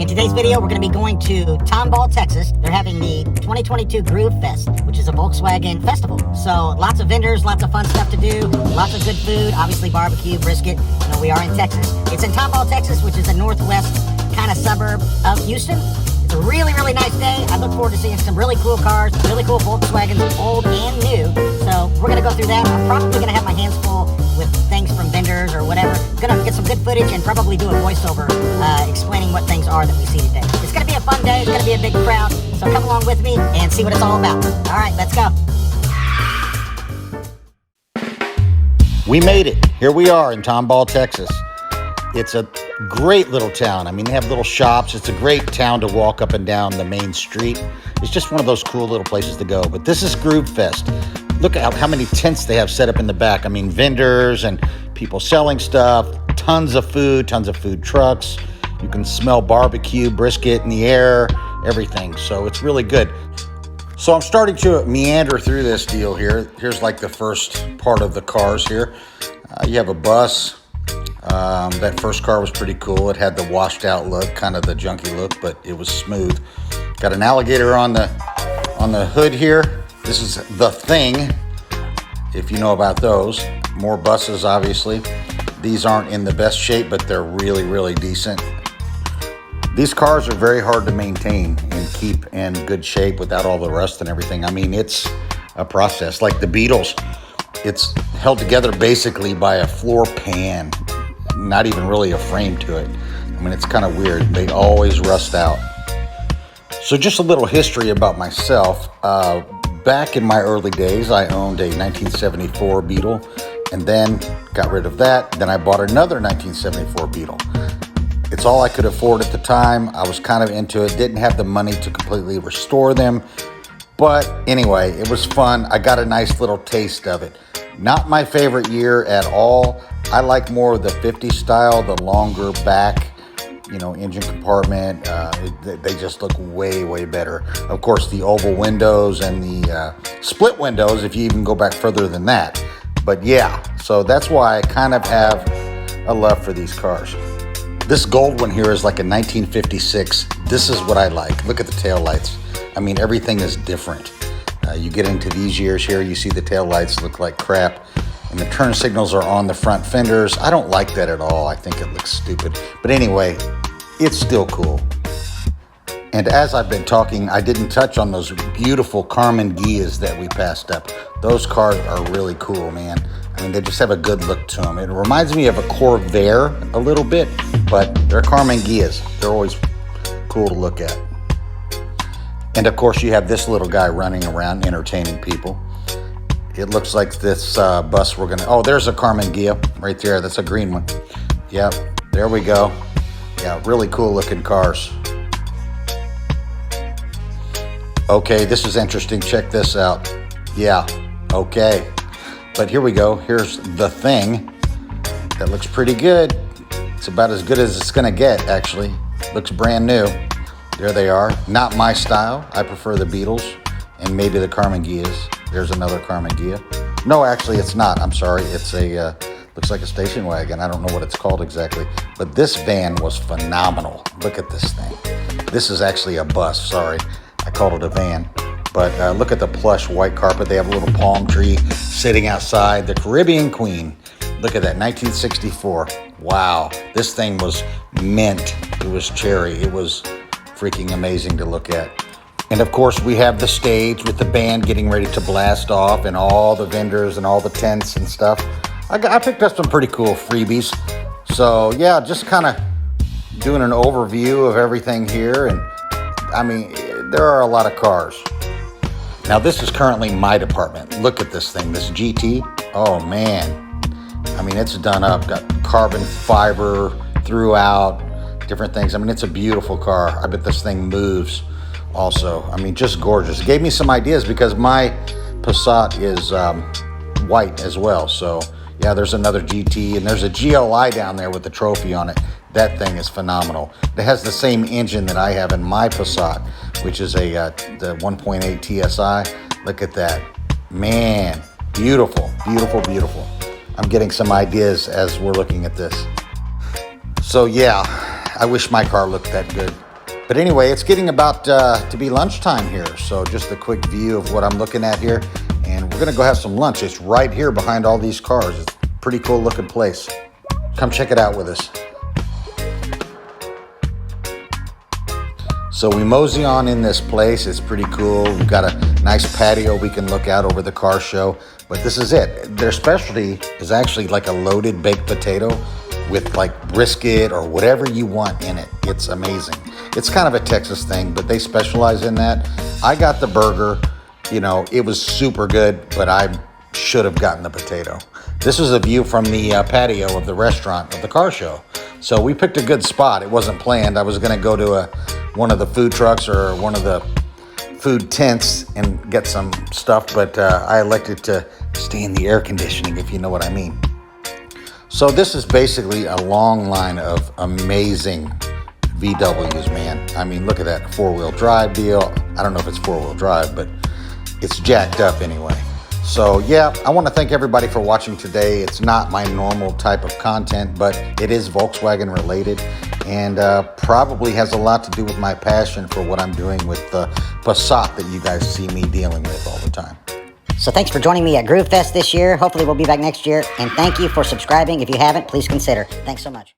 In today's video, we're going to be going to Tomball, Texas. They're having the 2022 Groove Fest, which is a Volkswagen festival. So lots of vendors, lots of fun stuff to do, lots of good food, obviously barbecue, brisket. You know, we are in Texas. It's in Tomball, Texas, which is a northwest kind of suburb of Houston. It's a really, really nice day. I look forward to seeing some really cool cars, really cool Volkswagens, old and new. So we're going to go through that. I'm probably going to have my hands full with things from vendors or whatever. Going to get some good footage and probably do a voiceover explaining what things are that we see today. It's going to be a fun day. It's going to be a big crowd. So come along with me and see what it's all about. All right, let's go. We made it. Here we are in Tomball, Texas. It's a great little town. I mean, they have little shops. It's a great town to walk up and down the main street. It's just one of those cool little places to go. But this is Groove Fest. Look at how many tents they have set up in the back. I mean, vendors and people selling stuff, tons of food trucks. You can smell barbecue, brisket in the air, everything. So it's really good. So I'm starting to meander through this deal here. Here's like the first part of the cars here. You have a bus. That first car was pretty cool. It had the washed out look, kind of the junky look, but it was smooth. Got an alligator on the hood here. This is the Thing, if you know about those. More buses, obviously. These aren't in the best shape, but they're really, really decent. These cars are very hard to maintain and keep in good shape without all the rust and everything. I mean, it's a process. Like the Beetles, it's held together basically by a floor pan, not even really a frame to it. I mean, it's kind of weird. They always rust out. So just a little history about myself. Back in my early days, I owned a 1974 Beetle and then got rid of that. Then I bought another 1974 Beetle. It's all I could afford at the time. I was kind of into it, didn't have the money to completely restore them. But anyway, it was fun. I got a nice little taste of it. Not my favorite year at all. I like more of the 50s style, the longer back, engine compartment. They just look way, way better. Of course, the oval windows and the split windows, if you even go back further than that. But yeah, so that's why I kind of have a love for these cars. This gold one here is like a 1956. This is what I like. Look at the tail lights. I mean, everything is different. You get into these years here, you see the tail lights look like crap. And the turn signals are on the front fenders. I don't like that at all. I think it looks stupid. But anyway, it's still cool. And as I've been talking, I didn't touch on those beautiful Carmen Gias that we passed up. Those cars are really cool, man. I mean, they just have a good look to them. It reminds me of a Corvair a little bit, but they're Carmen Gias. They're always cool to look at. And of course, you have this little guy running around entertaining people. It looks like this bus we're gonna, there's a Carmen Ghia right there. That's a green one. Yep, there we go. Yeah, really cool looking cars. Okay, this is interesting. Check this out. Yeah, okay. But here we go. Here's the Thing. That looks pretty good. It's about as good as it's gonna get, actually. Looks brand new. There they are. Not my style. I prefer the Beetles and maybe the Carmen Ghias. There's another Carmen Ghia. No, actually, it's not. I'm sorry. It's a, looks like a station wagon. I don't know what it's called exactly. But this van was phenomenal. Look at this thing. This is actually a bus. Sorry. I called it a van. But look at the plush white carpet. They have a little palm tree sitting outside. The Caribbean Queen. Look at that. 1964. Wow. This thing was mint. It was cherry. It was freaking amazing to look at. And of course, we have the stage with the band getting ready to blast off and all the vendors and all the tents and stuff. I picked up some pretty cool freebies. So yeah, just kind of doing an overview of everything here. And I mean, there are a lot of cars. Now this is currently my department. Look at this thing, this GT. Oh man. I mean, it's done up, got carbon fiber throughout, different things. I mean, it's a beautiful car. I bet this thing moves. Also, I mean, just gorgeous. It gave me some ideas because my Passat is white as well. So yeah, there's another GT and there's a GLI down there with the trophy on it. That thing is phenomenal. It has the same engine that I have in my Passat, which is the 1.8 TSI. Look at that. Man, beautiful, beautiful, beautiful. I'm getting some ideas as we're looking at this. So yeah, I wish my car looked that good. But anyway, it's getting about to be lunchtime here. So just a quick view of what I'm looking at here. And we're gonna go have some lunch. It's right here behind all these cars. It's a pretty cool looking place. Come check it out with us. So we mosey on in this place. It's pretty cool. We've got a nice patio we can look out over the car show. But this is it. Their specialty is actually like a loaded baked potato with like brisket or whatever you want in it. It's amazing. It's kind of a Texas thing, but they specialize in that. I got the burger. You know, it was super good, but I should have gotten the potato. This is a view from the patio of the restaurant of the car show. So we picked a good spot. It wasn't planned. I was gonna go to one of the food trucks or one of the food tents and get some stuff, but I elected to stay in the air conditioning, if you know what I mean. So this is basically a long line of amazing VWs, man. I mean, look at that four-wheel drive deal. I don't know if it's four-wheel drive, but it's jacked up anyway. So yeah, I want to thank everybody for watching today. It's not my normal type of content, but it is Volkswagen related and probably has a lot to do with my passion for what I'm doing with the Passat that you guys see me dealing with all the time. So thanks for joining me at Groove Fest this year. Hopefully we'll be back next year. And thank you for subscribing. If you haven't, please consider. Thanks so much.